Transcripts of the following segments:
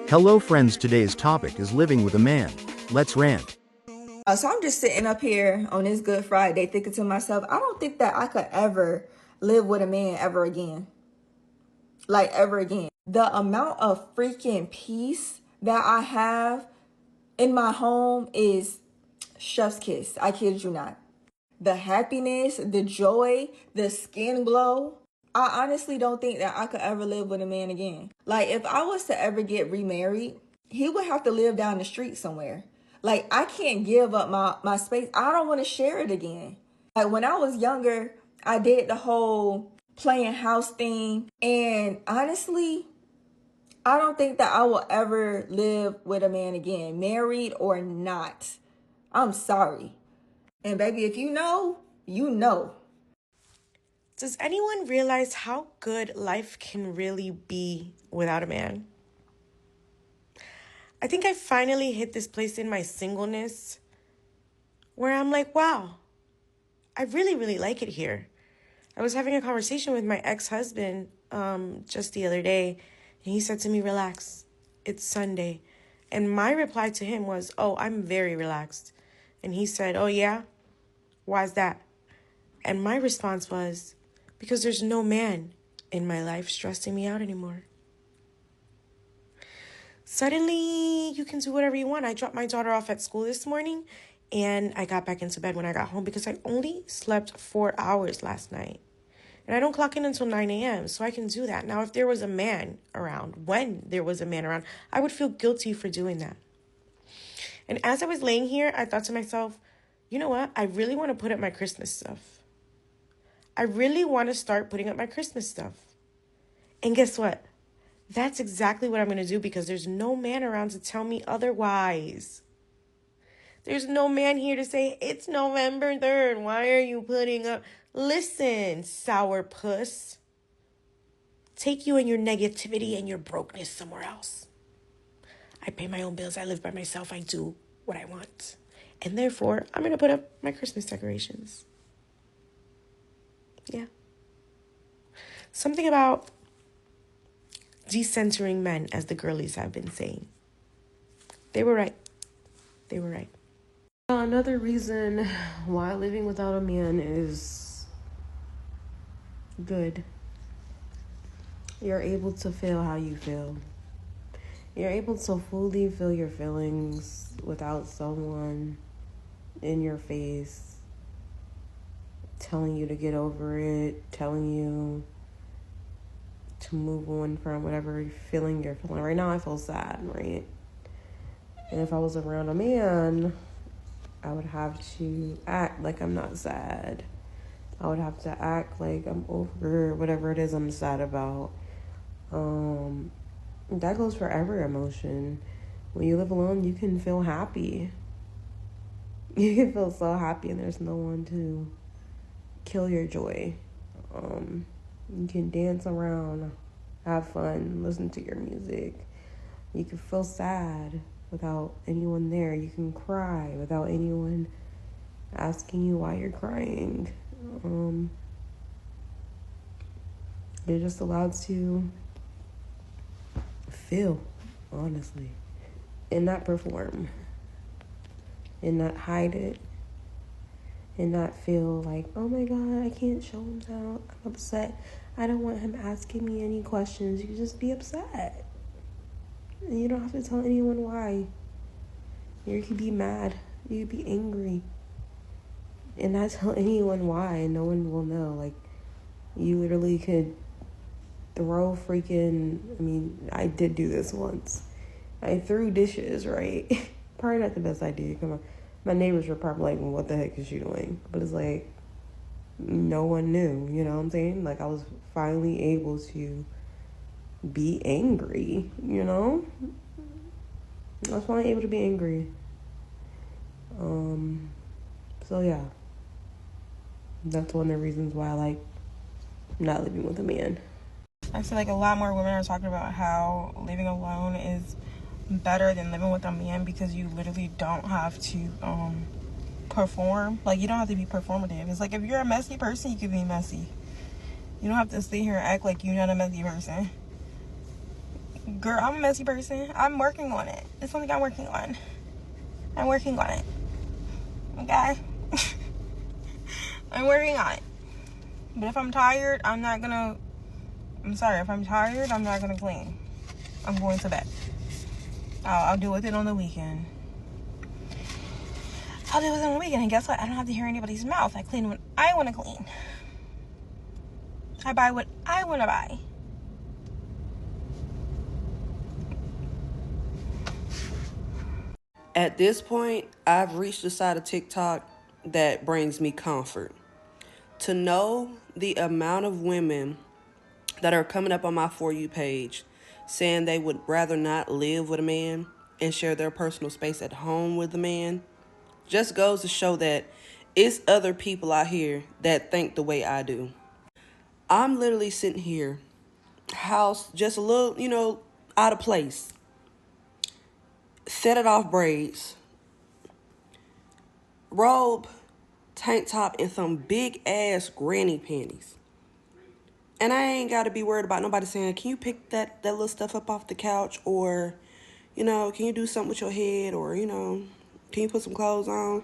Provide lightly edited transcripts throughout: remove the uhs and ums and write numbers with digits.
Hello friends, today's topic is living with a man. Let's rant. So I'm just sitting up here on this Good Friday thinking to myself, I don't think that I could ever live with a man ever again. Like ever again. The amount of freaking peace that I have in my home is chef's kiss. I kid you not. The happiness, the joy, the skin glow. I honestly don't think that I could ever live with a man again. Like if I was to ever get remarried, he would have to live down the street somewhere. Like I can't give up my space. I don't want to share it again. Like when I was younger, I did the whole playing house thing. And honestly, I don't think that I will ever live with a man again, married or not. I'm sorry. And baby, if you know, you know. Does anyone realize how good life can really be without a man? I think I finally hit this place in my singleness where I'm like, wow, I really, really like it here. I was having a conversation with my ex-husband just the other day, and he said to me, relax, it's Sunday. And my reply to him was, oh, I'm very relaxed. And he said, oh, yeah? Why's that? And my response was, because there's no man in my life stressing me out anymore. Suddenly, you can do whatever you want. I dropped my daughter off at school this morning, and I got back into bed when I got home because I only slept 4 hours last night. And I don't clock in until 9 a.m., so I can do that. Now, if there was a man around, when there was a man around, I would feel guilty for doing that. And as I was laying here, I thought to myself, you know what? I really want to put up my Christmas stuff. I really want to start putting up my Christmas stuff. And guess what? That's exactly what I'm going to do because there's no man around to tell me otherwise. There's no man here to say, it's November 3rd. Why are you putting up? Listen, sourpuss. Take you and your negativity and your brokenness somewhere else. I pay my own bills. I live by myself. I do what I want. And therefore, I'm going to put up my Christmas decorations. Yeah. Something about decentering men, as the girlies have been saying. They were right. They were right. Another reason why living without a man is good. You're able to feel how you feel. You're able to fully feel your feelings without someone in your face telling you to get over it, telling you to move on from whatever feeling you're feeling. Right now I feel sad, right? And if I was around a man, I would have to act like I'm not sad. I would have to act like I'm over whatever it is I'm sad about. That goes for every emotion. When you live alone, you can feel happy. You can feel so happy and there's no one to kill your joy. You can dance around, have fun, listen to your music. You can feel sad without anyone there. You can cry without anyone asking you why you're crying. You're just allowed to feel, honestly, and not perform, and not hide it, and not feel like, oh my God, I can't show him now. I'm upset. I don't want him asking me any questions. You just be upset. And you don't have to tell anyone why. You could be mad. You could be angry. And not tell anyone why, and no one will know. Like, you literally could throw I did do this once. I threw dishes, right? Probably not the best idea. Come on. My neighbors were probably like, what the heck is she doing? But it's like, no one knew, you know what I'm saying? Like, I was finally able to be angry, you know? I was finally able to be angry. So yeah. That's one of the reasons why I like not living with a man. I feel like a lot more women are talking about how living alone is better than living with a man because you literally don't have to perform. Like, you don't have to be performative. It's like, if you're a messy person, you can be messy. You don't have to sit here and act like you're not a messy person. Girl, I'm a messy person. I'm working on it. It's something I'm working on. I'm working on it. Okay? I'm working on it. But if I'm tired, I'm sorry, if I'm tired, I'm not gonna clean. I'm going to bed. I'll deal with it on the weekend. I'll deal with it on the weekend, and guess what? I don't have to hear anybody's mouth. I clean when I want to clean. I buy what I want to buy. At this point, I've reached the side of TikTok that brings me comfort. To know the amount of women that are coming up on my For You page saying they would rather not live with a man and share their personal space at home with a man just goes to show that it's other people out here that think the way I do. I'm literally sitting here, house just a little, out of place, set it off braids, robe, tank top, and some big ass granny panties. And I ain't got to be worried about nobody saying, can you pick that little stuff up off the couch? Or, can you do something with your head? Or, can you put some clothes on?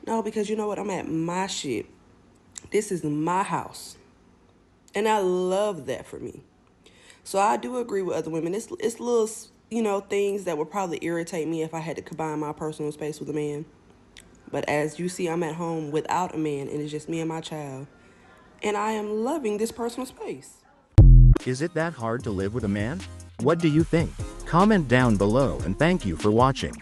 No, because you know what? I'm at my shit. This is my house. And I love that for me. So I do agree with other women. It's little, things that would probably irritate me if I had to combine my personal space with a man. But as you see, I'm at home without a man, and it's just me and my child. And I am loving this personal space. Is it that hard to live with a man? What do you think? Comment down below and thank you for watching.